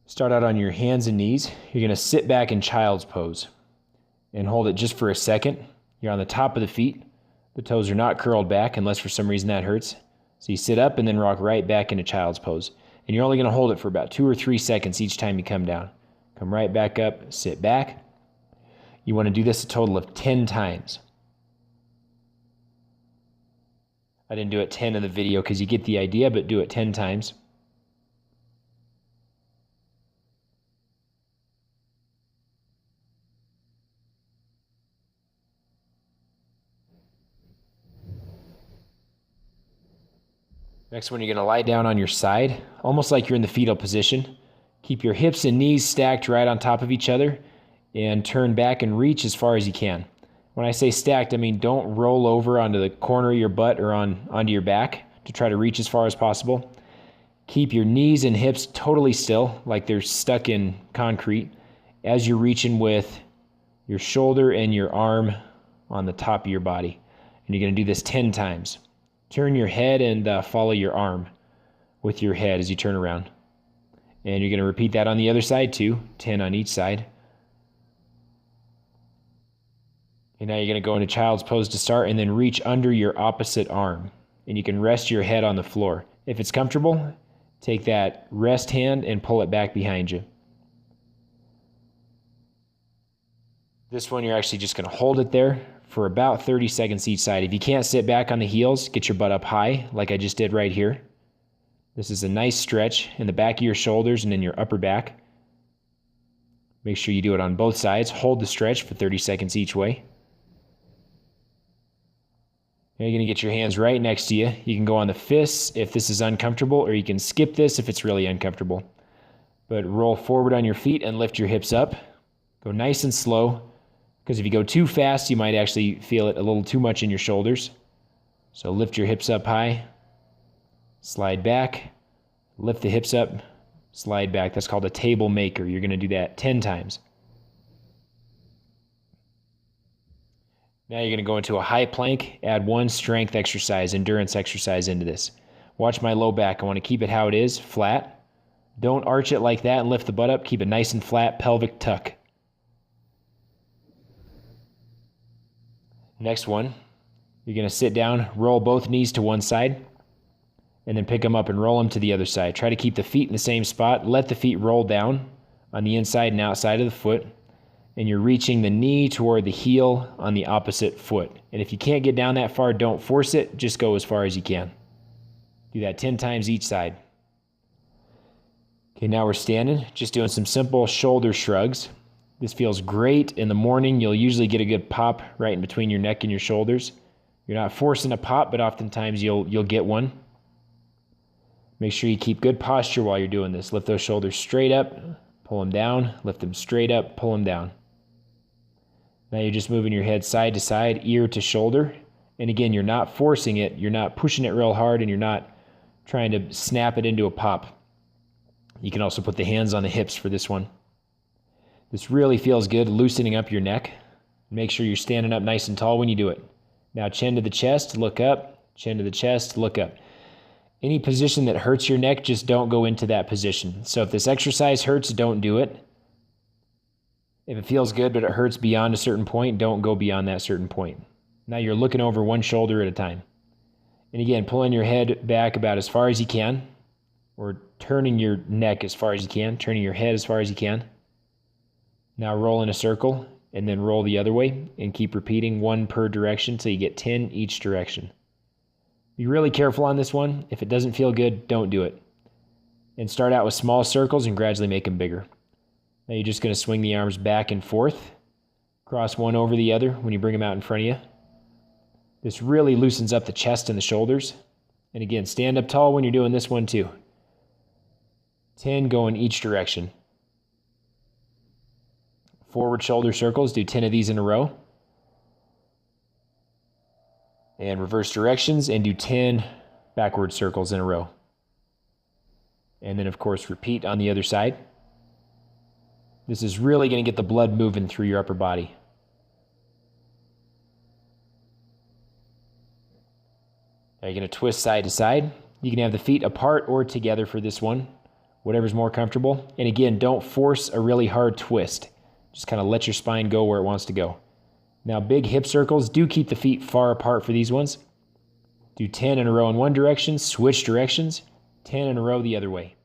Start out on your hands and knees. You're going to sit back in child's pose and hold it just for a second. You're on the top of the feet. The toes are not curled back unless for some reason that hurts. So you sit up and then rock right back into child's pose. And you're only going to hold it for about 2 or 3 seconds each time you come down. Come right back up, sit back. You want to do this a total of 10 times. I didn't do it 10 in the video because you get the idea, but do it 10 times. Next one, you're going to lie down on your side, almost like you're in the fetal position. Keep your hips and knees stacked right on top of each other and turn back and reach as far as you can. When I say stacked, I mean don't roll over onto the corner of your butt or onto your back to try to reach as far as possible. Keep your knees and hips totally still, like they're stuck in concrete, as you're reaching with your shoulder and your arm on the top of your body. And you're going to do this 10 times. Turn your head and follow your arm with your head as you turn around. And you're going to repeat that on the other side too, 10 on each side. And now you're going to go into child's pose to start and then reach under your opposite arm. And you can rest your head on the floor. If it's comfortable, take that rest hand and pull it back behind you. This one, you're actually just going to hold it there for about 30 seconds each side. If you can't sit back on the heels, get your butt up high like I just did right here. This is a nice stretch in the back of your shoulders and in your upper back. Make sure you do it on both sides. Hold the stretch for 30 seconds each way. Now you're going to get your hands right next to you. You can go on the fists if this is uncomfortable, or you can skip this if it's really uncomfortable. But roll forward on your feet and lift your hips up. Go nice and slow, because if you go too fast, you might actually feel it a little too much in your shoulders. So lift your hips up high, slide back, lift the hips up, slide back. That's called a table maker. You're going to do that 10 times. Now you're going to go into a high plank, add one strength exercise, endurance exercise into this. Watch my low back. I want to keep it how it is, flat. Don't arch it like that and lift the butt up. Keep it nice and flat, pelvic tuck. Next one, you're going to sit down, roll both knees to one side, and then pick them up and roll them to the other side. Try to keep the feet in the same spot. Let the feet roll down on the inside and outside of the foot. And you're reaching the knee toward the heel on the opposite foot. And if you can't get down that far, don't force it. Just go as far as you can. Do that 10 times each side. Okay, now we're standing, just doing some simple shoulder shrugs. This feels great in the morning. You'll usually get a good pop right in between your neck and your shoulders. You're not forcing a pop, but oftentimes you'll get one. Make sure you keep good posture while you're doing this. Lift those shoulders straight up, pull them down, lift them straight up, pull them down. Now you're just moving your head side to side, ear to shoulder. And again, you're not forcing it, you're not pushing it real hard, and you're not trying to snap it into a pop. You can also put the hands on the hips for this one. This really feels good, loosening up your neck. Make sure you're standing up nice and tall when you do it. Now chin to the chest, look up, chin to the chest, look up. Any position that hurts your neck, just don't go into that position. So if this exercise hurts, don't do it. If it feels good but it hurts beyond a certain point, don't go beyond that certain point. Now you're looking over one shoulder at a time. And again, pulling your head back about as far as you can, or turning your neck as far as you can, turning your head as far as you can. Now roll in a circle, and then roll the other way, and keep repeating one per direction until you get 10 each direction. Be really careful on this one. If it doesn't feel good, don't do it. And start out with small circles and gradually make them bigger. Now you're just going to swing the arms back and forth, cross one over the other when you bring them out in front of you. This really loosens up the chest and the shoulders. And again, stand up tall when you're doing this one too. 10 go in each direction. Forward shoulder circles, do 10 of these in a row. And reverse directions and do 10 backward circles in a row. And then of course repeat on the other side. This is really going to get the blood moving through your upper body. Now you're going to twist side to side. You can have the feet apart or together for this one. whatever's more comfortable. And again, don't force a really hard twist. Just kind of let your spine go where it wants to go. Now, big hip circles, do keep the feet far apart for these ones. Do 10 in a row in one direction, switch directions, 10 in a row the other way.